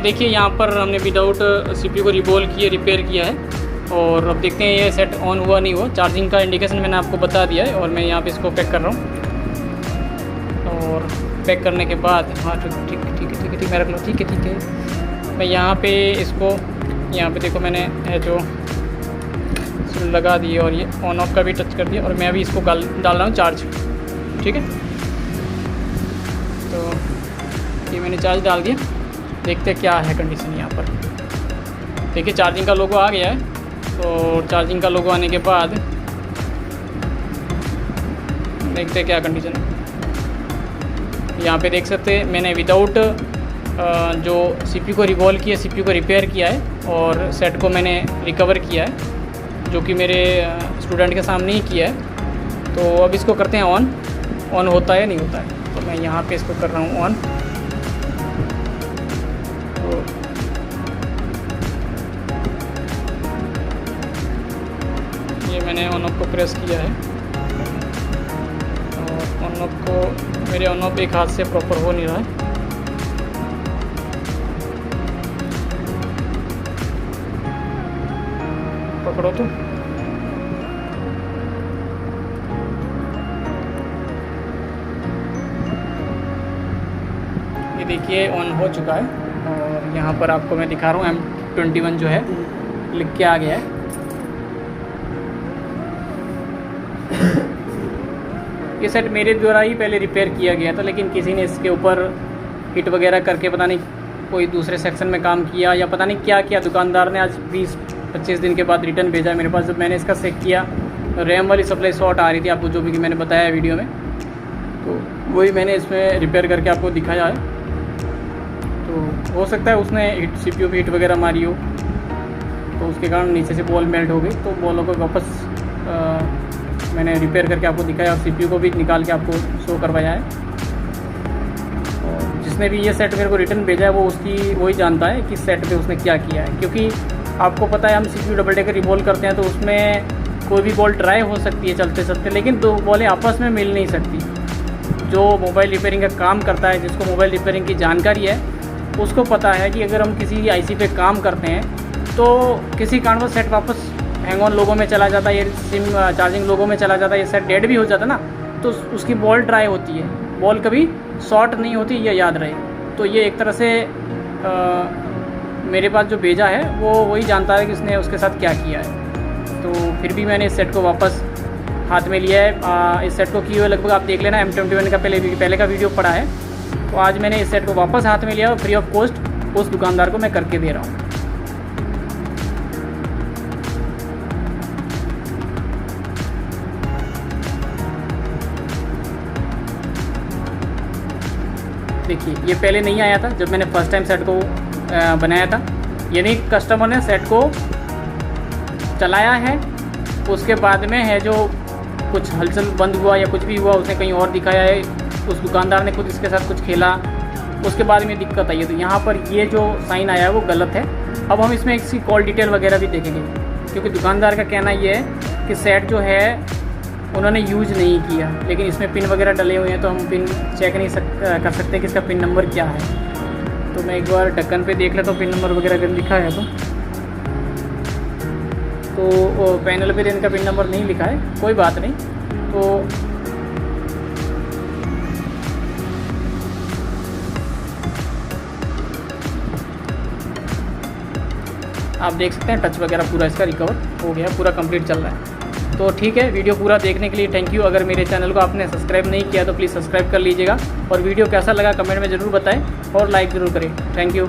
देखिए यहाँ पर हमने विदाउट CPU को रिवॉल्व किया, रिपेयर किया है। और अब देखते हैं ये सेट ऑन हुआ नहीं हुआ। चार्जिंग का इंडिकेशन मैंने आपको बता दिया है और मैं यहाँ पे इसको पैक कर रहा हूँ। और पैक करने के बाद हाँ ठीक मैं रख लो, ठीक है। मैं यहाँ पे इसको यहाँ पे देखो मैंने जो लगा दिए और ये ऑन ऑफ का भी टच कर दिया और मैं अभी इसको डाल रहा हूँ चार्ज। ठीक है, तो ये मैंने चार्ज डाल दिया। देखते हैं क्या है कंडीशन यहाँ पर। देखिए चार्जिंग का लोगो आ गया है। और चार्जिंग का लोगो आने के बाद देखते हैं क्या कंडीशन है। यहाँ पे देख सकते हैं मैंने विदाउट जो CPU को रिवॉल्व किया, CPU को रिपेयर किया है और सेट को मैंने रिकवर किया है, जो कि मेरे स्टूडेंट के सामने ही किया है। तो अब इसको करते हैं ऑन होता है नहीं होता है। तो मैं यहाँ पे इसको कर रहा हूँ ऑन। तो ये मैंने ऑन ऑफ को प्रेस किया है और ऑन ऑफ को मेरे ऑन ऑफ एक हाथ से प्रॉपर हो नहीं रहा है। पकड़ो तो ये देखिए ऑन हो चुका है। और यहाँ पर आपको मैं दिखा रहा हूँ M21 जो है लिख के आ गया है। ये सेट मेरे द्वारा ही पहले रिपेयर किया गया था, लेकिन किसी ने इसके ऊपर हिट वगैरह करके पता नहीं कोई दूसरे सेक्शन में काम किया या पता नहीं क्या किया। दुकानदार ने आज 20-25 दिन के बाद रिटर्न भेजा मेरे पास। जब मैंने इसका चेक किया तो रैम वाली सप्लाई शॉर्ट आ रही थी, आपको जो भी मैंने बताया वीडियो में, तो वही मैंने इसमें रिपेयर करके आपको दिखाया है। तो हो सकता है उसने CPU पे हिट वगैरह मारी हो, तो उसके कारण नीचे से बॉल मेल्ट हो गई। तो बॉलों को वापस मैंने रिपेयर करके आपको दिखाया और CPU को भी निकाल के आपको शो करवाया है। और जिसने भी ये सेट मेरे को रिटर्न भेजा है वो उसकी वही जानता है कि सेट पे उसने क्या किया है। क्योंकि आपको पता है हम CPU डबल डेकर रिवॉल्व करते हैं तो उसमें कोई भी बॉल ट्राई हो सकती है चलते चलते, लेकिन दो बॉलें आपस में मिल नहीं सकती। जो मोबाइल रिपेयरिंग का काम करता है, जिसको मोबाइल रिपेयरिंग की जानकारी है, उसको पता है कि अगर हम किसी IC पे काम करते हैं तो किसी कारणवश सेट वापस हैंग ऑन लोगों में चला जाता है, ये सिम चार्जिंग लोगों में चला जाता है, ये सेट डेड भी हो जाता है ना, तो उसकी बॉल ट्राई होती है, बॉल कभी शॉर्ट नहीं होती, ये याद रहे। तो ये एक तरह से मेरे पास जो भेजा है वो वही जानता है कि उसने उसके साथ क्या किया है। तो फिर भी मैंने इस सेट को वापस हाथ में लिया है। इस सेट को किए हुए लगभग आप देख लेना M21 का पहले का वीडियो पड़ा है। तो आज मैंने इस सेट को वापस हाथ में लिया और फ्री ऑफ कॉस्ट उस दुकानदार को मैं करके दे रहा हूँ। देखिए ये पहले नहीं आया था जब मैंने फर्स्ट टाइम सेट को बनाया था, यानी कस्टमर ने सेट को चलाया है, उसके बाद में है जो कुछ हलचल बंद हुआ या कुछ भी हुआ उसने कहीं और दिखाया है, उस दुकानदार ने खुद इसके साथ कुछ खेला, उसके बाद में दिक्कत आई है। तो यहाँ पर ये जो साइन आया है वो गलत है। अब हम इसमें इसकी कॉल डिटेल वगैरह भी देखेंगे, क्योंकि दुकानदार का कहना ये है कि सेट जो है उन्होंने यूज़ नहीं किया, लेकिन इसमें पिन वगैरह डले हुए हैं तो हम पिन चेक नहीं कर सकते कि इसका पिन नंबर क्या है। तो मैं एक बार ढक्कन पे देख लेता हूँ पिन नंबर वगैरह अगर लिखा है तो पैनल पे इनका पिन नंबर नहीं लिखा है, कोई बात नहीं। तो आप देख सकते हैं टच वगैरह पूरा इसका रिकवर हो गया, पूरा कंप्लीट चल रहा है। तो ठीक है, वीडियो पूरा देखने के लिए थैंक यू। अगर मेरे चैनल को आपने सब्सक्राइब नहीं किया तो प्लीज़ सब्सक्राइब कर लीजिएगा और वीडियो कैसा लगा कमेंट में ज़रूर बताएं और लाइक ज़रूर करें। Thank you.